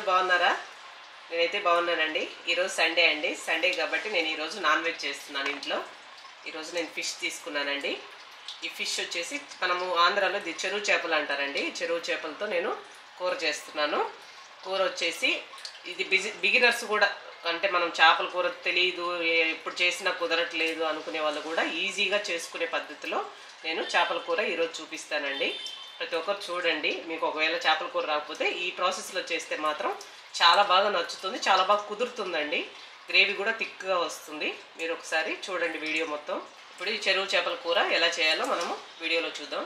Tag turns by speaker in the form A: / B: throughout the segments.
A: బాగున్నారా? నేనైతే బాగున్నానండి. ఈరోజు సండే అండి. సండే కాబట్టి నేను ఈరోజు నాన్ వెజ్ చేస్తున్నాను ఇంట్లో. ఈరోజు నేను ఫిష్ తీసుకున్నానండి. ఈ ఫిష్ వచ్చేసి మనము ఆంధ్రాలో ఇది చెరువు చేపలు అంటారండి. చెరువు చేపలతో నేను కూర చేస్తున్నాను. కూర వచ్చేసి ఇది బిగినర్స్ కూడా, అంటే మనం చేపల కూర తెలియదు, ఎప్పుడు చేసినా కుదరట్లేదు అనుకునే వాళ్ళు కూడా ఈజీగా చేసుకునే పద్ధతిలో నేను చేపల కూర ఈరోజు చూపిస్తానండి. ప్రతి ఒక్కరు చూడండి. మీకు ఒకవేళ చేపల కూర రాకపోతే ఈ ప్రాసెస్లో చేస్తే మాత్రం చాలా బాగా నచ్చుతుంది, చాలా బాగా కుదురుతుందండి. గ్రేవీ కూడా థిక్గా వస్తుంది. మీరు ఒకసారి చూడండి వీడియో మొత్తం. ఇప్పుడు ఈ చెరువు చేపల కూర ఎలా చేయాలో మనము వీడియోలో చూద్దాం.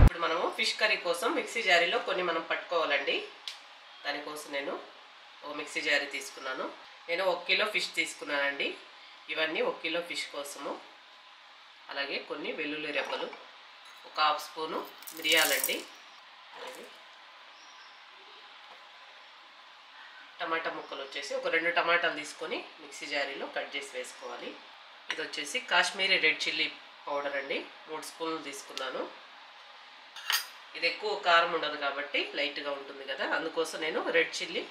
A: ఇప్పుడు మనము ఫిష్ కర్రీ కోసం మిక్సీ జారీలో కొన్ని మనం పట్టుకోవాలండి. దానికోసం నేను ఒక మిక్సీ జారీ తీసుకున్నాను. నేను 1 కిలో ఫిష్ తీసుకున్నానండి. ఇవన్నీ 1 కిలో ఫిష్ కోసము. అలాగే కొన్ని వెల్లుల్లి రెబ్బలు, ఒక 1/2 స్పూను మిరియాలండి, అలాగే టమాటా ముక్కలు వచ్చేసి ఒక 2 టమాటాలు తీసుకొని మిక్సీ జారీలో కట్ చేసి వేసుకోవాలి. ఇది వచ్చేసి కాశ్మీరీ రెడ్ చిల్లీ పౌడర్ అండి, 3 స్పూన్లు తీసుకున్నాను. ఇది ఎక్కువ కారం ఉండదు కాబట్టి లైట్గా ఉంటుంది కదా, అందుకోసం నేను రెడ్ చిల్లీ,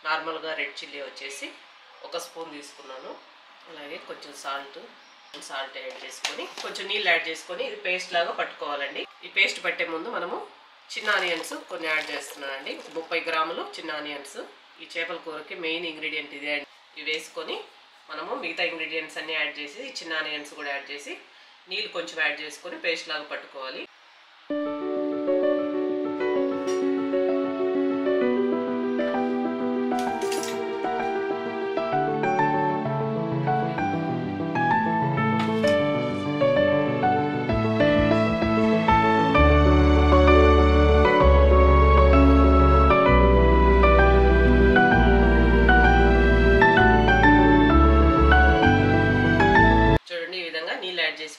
A: నార్మల్గా రెడ్ చిల్లీ వచ్చేసి 1 స్పూన్ తీసుకున్నాను. అలాగే కొంచెం సాల్ట్ యాడ్ చేసుకొని కొంచెం నీళ్ళు యాడ్ చేసుకొని ఇది పేస్ట్ లాగా పట్టుకోవాలండి. ఈ పేస్ట్ పట్టే ముందు మనము చిన్న ఆనియన్స్ కొన్ని యాడ్ చేస్తున్నానండి. 30 గ్రాములు చిన్న ఆనియన్స్. ఈ చేపల కూరకి మెయిన్ ఇంగ్రీడియంట్ ఇదే అండి. ఇవి వేసుకొని మనము మిగతా ఇంగ్రీడియంట్స్ అన్నీ యాడ్ చేసి చిన్న ఆనియన్స్ కూడా యాడ్ చేసి నీళ్ళు కొంచెం యాడ్ చేసుకొని పేస్ట్ లాగా పట్టుకోవాలి.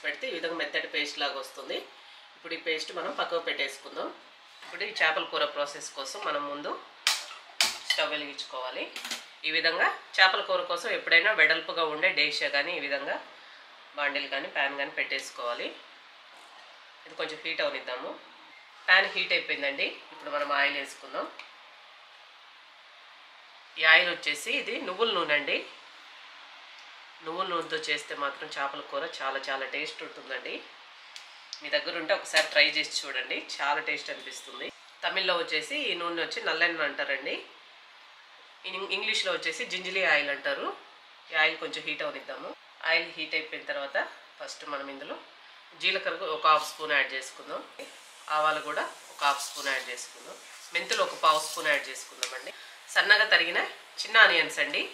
A: పెడితే ఈ విధంగా మెత్తటి పేస్ట్ లాగా వస్తుంది. ఇప్పుడు ఈ పేస్ట్ మనం పక్కకు పెట్టేసుకుందాం. ఇప్పుడు ఈ చేపల కూర ప్రాసెస్ కోసం మనం ముందు స్టవ్ వెలిగించుకోవాలి. ఈ విధంగా చేపల కూర కోసం ఎప్పుడైనా వెడల్పుగా ఉండే డేషా కానీ ఈ విధంగా బాండిల్ కానీ ప్యాన్ కానీ పెట్టేసుకోవాలి. ఇది కొంచెం హీట్ అవనిద్దాము. ప్యాన్ హీట్ అయిపోయిందండి. ఇప్పుడు మనం ఆయిల్ వేసుకుందాం. ఈ ఆయిల్ వచ్చేసి ఇది నువ్వుల నూనె అండి. నువ్వుల నూనెతో చేస్తే మాత్రం చేపల కూర చాలా చాలా టేస్ట్ ఉంటుందండి. మీ దగ్గర ఉంటే ఒకసారి ట్రై చేసి చూడండి, చాలా టేస్ట్ అనిపిస్తుంది. తమిళ్లో వచ్చేసి ఈ నూనె వచ్చి నల్లెన్న అంటారండి. ఇంగ్లీష్లో వచ్చేసి జింజిలీ ఆయిల్ అంటారు. ఈ ఆయిల్ కొంచెం హీట్ అవనిద్దాము. ఆయిల్ హీట్ అయిపోయిన తర్వాత ఫస్ట్ మనం ఇందులో జీలకర్ర ఒక 1/2 స్పూన్ యాడ్ చేసుకుందాం. ఆవాలు కూడా ఒక 1/2 స్పూన్ యాడ్ చేసుకుందాం. మెంతులు ఒక 1/2 స్పూన్ యాడ్ చేసుకుందామండి. సన్నగా తరిగిన చిన్న ఆనియన్స్ అండి.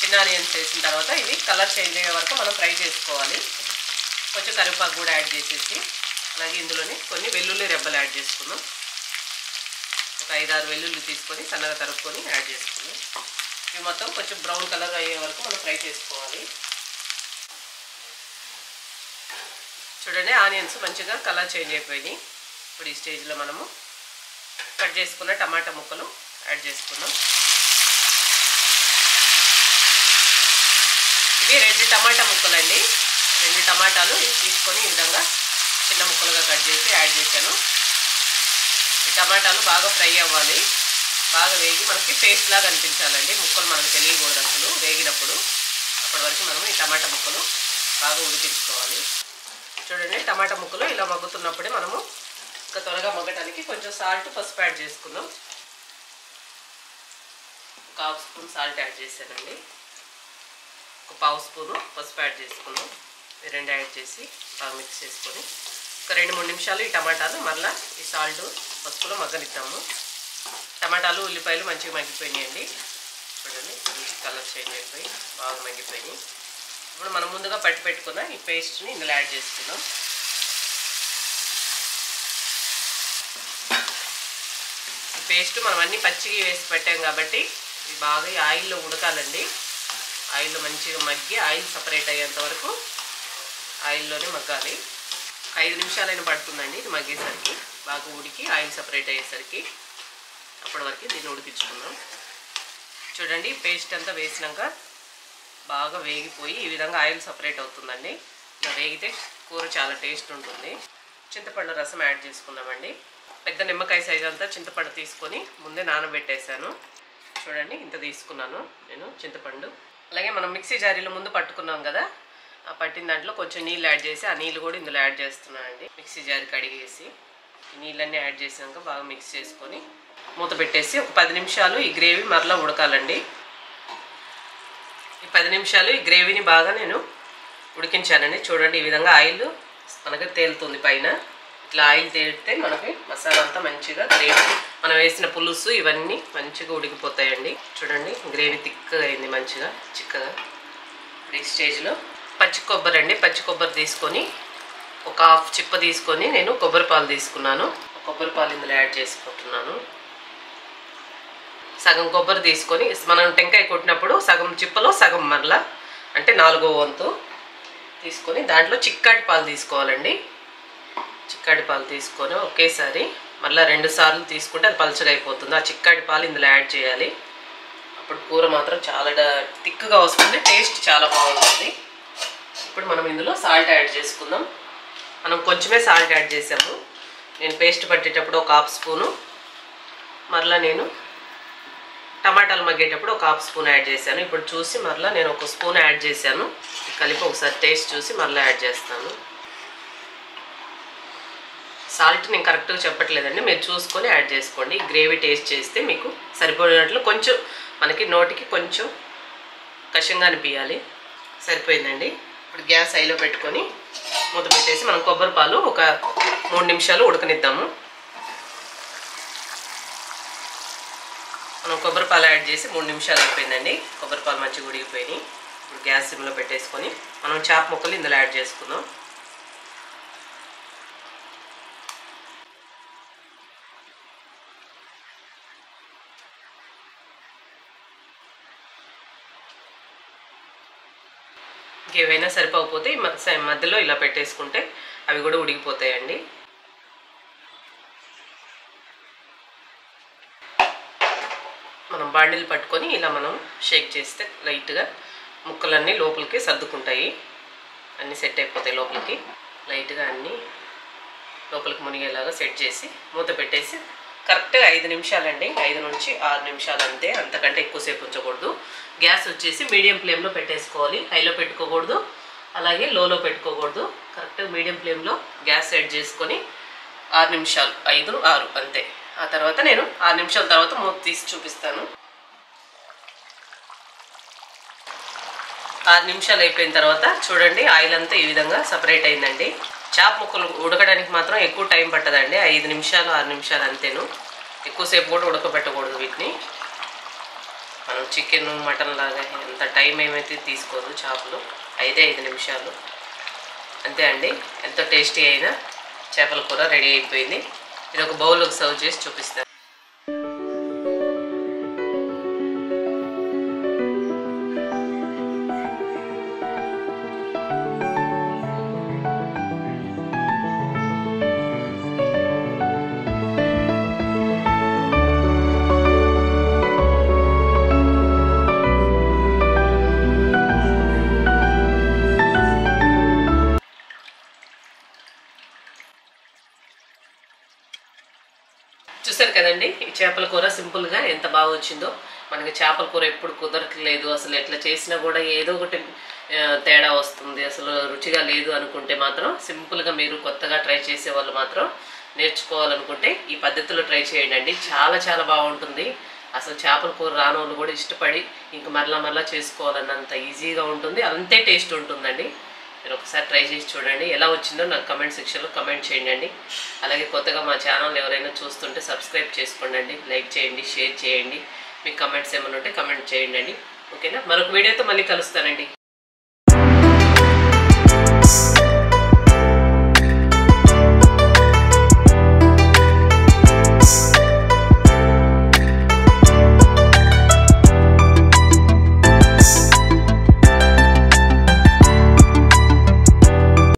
A: చిన్న ఆనియన్స్ వేసిన తర్వాత ఇవి కలర్ చేంజ్ అయ్యే వరకు మనం ఫ్రై చేసుకోవాలి. కొంచెం కరివేపాకు కూడా యాడ్ చేసేసి అలాగే ఇందులోనే కొన్ని వెల్లుల్లి రెబ్బలు యాడ్ చేసుకుందాం. ఒక 5-6 వెల్లుల్లి తీసుకొని సన్నగా తరుక్కొని యాడ్ చేసుకుందాం. ఇవి మొత్తం కొంచెం బ్రౌన్ కలర్ అయ్యే వరకు మనం ఫ్రై చేసుకోవాలి. చూడండి ఆనియన్స్ మంచిగా కలర్ చేంజ్ అయిపోయినాయి. ఇప్పుడు ఈ స్టేజ్లో మనము కట్ చేసుకున్న టమాటా ముక్కలు యాడ్ చేసుకుందాం. ఇవి 2 టమాటా ముక్కలు అండి. 2 టమాటాలు తీసుకొని ఈ విధంగా చిన్న ముక్కలుగా కట్ చేసి యాడ్ చేశాను. ఈ టమాటాలు బాగా ఫ్రై అవ్వాలి, బాగా వేగి మనకి పేస్ట్ లాగా అనిపించాలండి. ముక్కలు మనకు తెలియకూడదు అసలు వేగినప్పుడు. అప్పటి వరకు మనం ఈ టమాటా ముక్కలు బాగా ఉడికించుకోవాలి. చూడండి టమాటా ముక్కలు ఇలా మగ్గుతున్నప్పుడే మనము ఇంకా త్వరగా మగ్గటానికి కొంచెం సాల్ట్, పసుపు యాడ్ చేసుకుందాం. 1/2 స్పూన్ సాల్ట్ యాడ్ చేశానండి. 1/2 స్పూను పసుపు యాడ్ చేసుకుందాం. ఈ 2 యాడ్ చేసి బాగా మిక్స్ చేసుకొని ఒక 2-3 నిమిషాలు ఈ టమాటాలు మరలా ఈ సాల్ట్, పసుపులో మగ్గనిద్దాము. టమాటాలు, ఉల్లిపాయలు మంచిగా మగ్గిపోయినాయండి. చూడండి మంచి కలర్ చేంజ్ అయిపోయి బాగా మగ్గిపోయినాయి. ఇప్పుడు మనం ముందుగా పట్టి పెట్టుకున్న ఈ పేస్ట్ని ఇందులో యాడ్ చేసుకుందాం. ఈ పేస్ట్ మనం అన్నీ పచ్చిగా వేసి పెట్టాం కాబట్టి ఇది బాగా ఈ ఆయిల్లో ఉడకాలండి. ఆయిల్లో మంచిగా మగ్గి ఆయిల్ సపరేట్ అయ్యేంత వరకు ఆయిల్లోనే మగ్గాలి. 5 నిమిషాలైనా పడుతుందండి ఇది మగ్గేసరికి, బాగా ఉడికి ఆయిల్ సపరేట్ అయ్యేసరికి. అప్పటి వరకు దీన్ని ఉడికించుకుందాం. చూడండి పేస్ట్ అంతా వేసినాక బాగా వేగిపోయి ఈ విధంగా ఆయిల్ సపరేట్ అవుతుందండి. ఇలా వేగితే కూర చాలా టేస్ట్ ఉంటుంది. చింతపండు రసం యాడ్ చేసుకుందామండి. పెద్ద నిమ్మకాయ సైజు అంతా చింతపండు తీసుకొని ముందే నానబెట్టేశాను. చూడండి ఇంత తీసుకున్నాను నేను చింతపండు. అలాగే మనం మిక్సీ జారీలో ముందు పట్టుకున్నాం కదా, ఆ పట్టిన దాంట్లో కొంచెం నీళ్ళు యాడ్ చేసి ఆ నీళ్ళు కూడా ఇందులో యాడ్ చేస్తున్నానండి. మిక్సీ జారీ కడిగేసి ఈ నీళ్ళన్నీ యాడ్ చేసినాక బాగా మిక్స్ చేసుకొని మూత పెట్టేసి ఒక 10 నిమిషాలు ఈ గ్రేవీ మరలా ఉడకాలండి. ఈ 10 నిమిషాలు ఈ గ్రేవీని బాగా నేను ఉడికించానండి. చూడండి ఈ విధంగా ఆయిల్ మనకి తేలుతుంది పైన. ఇట్లా ఆయిల్ తేలితే మనకి మసాలా అంతా మంచిగా గ్రేవీ, మనం వేసిన పులుసు ఇవన్నీ మంచిగా ఉడికిపోతాయండి. చూడండి గ్రేవీ థిక్గా అయింది, మంచిగా చిక్కగా. ఈ స్టేజ్లో పచ్చి కొబ్బరి అండి, పచ్చి కొబ్బరి తీసుకొని ఒక 1/2 చిప్ప తీసుకొని నేను కొబ్బరి పాలు తీసుకున్నాను. కొబ్బరి పాలు ఇందులో యాడ్ చేసుకుంటున్నాను. సగం కొబ్బరి తీసుకొని మనం టెంకాయ కొట్టినప్పుడు సగం చిప్పలో సగం మరలా అంటే 4వ వంతు తీసుకొని దాంట్లో చిక్కటి పాలు తీసుకోవాలండి. చిక్కటి పాలు తీసుకొని ఒకేసారి మళ్ళీ 2 సార్లు తీసుకుంటే అది పలచగా అయిపోతుంది. ఆ చిక్కటి పాలు ఇందులో యాడ్ చేయాలి. అప్పుడు కూర మాత్రం చాలా థిక్గా వస్తుంది, టేస్ట్ చాలా బాగుంటుంది. ఇప్పుడు మనం ఇందులో సాల్ట్ యాడ్ చేసుకుందాం. మనం కొంచెమే సాల్ట్ యాడ్ చేసాము. నేను పేస్ట్ పట్టేటప్పుడు ఒక 1/2 స్పూను, మరలా నేను టమాటాలు మగ్గేటప్పుడు ఒక 1/2 స్పూన్ యాడ్ చేశాను. ఇప్పుడు చూసి మరలా నేను 1 స్పూన్ యాడ్ చేశాను. కలిపి ఒకసారి టేస్ట్ చూసి మరలా యాడ్ చేస్తాను. సాల్ట్ నేను కరెక్ట్గా చెప్పట్లేదండి, మీరు చూసుకొని యాడ్ చేసుకోండి. గ్రేవీ టేస్ట్ చేస్తే మీకు సరిపోయినట్లు కొంచెం మనకి నోటికి కొంచెం కషంగా అనిపించాలి. సరిపోయిందండి. ఇప్పుడు గ్యాస్ హైలో పెట్టుకొని మూత పెట్టేసి మనం కొబ్బరి పాలు ఒక 3 నిమిషాలు ఉడకనిద్దాము. మనం కొబ్బరి పాలు యాడ్ చేసి 3 నిమిషాలు అయిపోయిందండి. కొబ్బరి పాలు మంచిగా ఉడికిపోయినాయి. ఇప్పుడు గ్యాస్ సిమ్లో పెట్టేసుకొని మనం చాప్ ముక్కలు ఇందులో యాడ్ చేసుకుందాం. ఇంకేవైనా సరిపోకపోతే మధ్యలో ఇలా పెట్టేసుకుంటే అవి కూడా ఉడికిపోతాయండి. మనం బాండిల్ పట్టుకొని ఇలా మనం షేక్ చేస్తే లైట్గా ముక్కలన్నీ లోపలికి సర్దుకుంటాయి, అన్నీ సెట్ అయిపోతాయి లోపలికి. లైట్గా అన్నీ లోపలికి మునిగేలాగా సెట్ చేసి మూత పెట్టేసి కరెక్ట్గా 5 నిమిషాలండి, 5 నుంచి 6 నిమిషాలు అంతే, అంతకంటే ఎక్కువసేపు ఉంచకూడదు. గ్యాస్ వచ్చేసి మీడియం ఫ్లేమ్లో పెట్టేసుకోవాలి, హైలో పెట్టుకోకూడదు, అలాగే లోలో పెట్టుకోకూడదు. కరెక్ట్గా మీడియం ఫ్లేమ్లో గ్యాస్ సెట్ చేసుకొని 6 నిమిషాలు, 5, 6 అంతే. ఆ తర్వాత నేను 6 నిమిషాల తర్వాత మూత తీసి చూపిస్తాను. 6 నిమిషాలు అయిపోయిన తర్వాత చూడండి ఆయిల్ అంతా ఈ విధంగా సపరేట్ అయిందండి. చాప్ ముక్కలు ఉడకడానికి మాత్రం ఎక్కువ టైం పట్టదండి, 5 నిమిషాలు 6 నిమిషాలు అంతేను. ఎక్కువసేపు కూడా ఉడకబెట్టకూడదు వీటిని. మనం చికెన్ మటన్ లాగా ఎంత టైం ఏమైతే తీసుకోదు చేపలు, 5 నిమిషాలు అంతే అండి. ఎంతో టేస్టీ అయిన చేపల కూర రెడీ అయిపోయింది. నేను ఒక బౌల్లోకి సర్వ్ చేసి చూపిస్తాను. చూసారు కదండి, ఈ చేపల కూర సింపుల్గా ఎంత బాగా వచ్చిందో. మనకి చేపల కూర ఎప్పుడు కుదరట్లేదు, అసలు ఎట్లా చేసినా కూడా ఏదో ఒకటి తేడా వస్తుంది, అసలు రుచిగా లేదు అనుకుంటే మాత్రం సింపుల్గా మీరు కొత్తగా ట్రై చేసే వాళ్ళు మాత్రం నేర్చుకోవాలనుకుంటే ఈ పద్ధతిలో ట్రై చేయండి అండి. చాలా చాలా బాగుంటుంది. అసలు చేపల కూర రాని వాళ్ళు కూడా ఇష్టపడి ఇంక మరలా చేసుకోవాలన్నంత ఈజీగా ఉంటుంది, అంతే టేస్ట్ ఉంటుందండి. మీరు ఒకసారి ట్రై చేసి చూడండి. ఎలా వచ్చిందో నాకు కమెంట్ సెక్షన్లో కమెంట్ చేయండి. అలాగే కొత్తగా మా ఛానల్ ఎవరైనా చూస్తుంటే సబ్స్క్రైబ్ చేసుకోండి, లైక్ చేయండి, షేర్ చేయండి. మీకు కమెంట్స్ ఏమైనా ఉంటే కమెంట్ చేయండి. ఓకేనా? మరొక వీడియోతో మళ్ళీ కలుస్తానండి.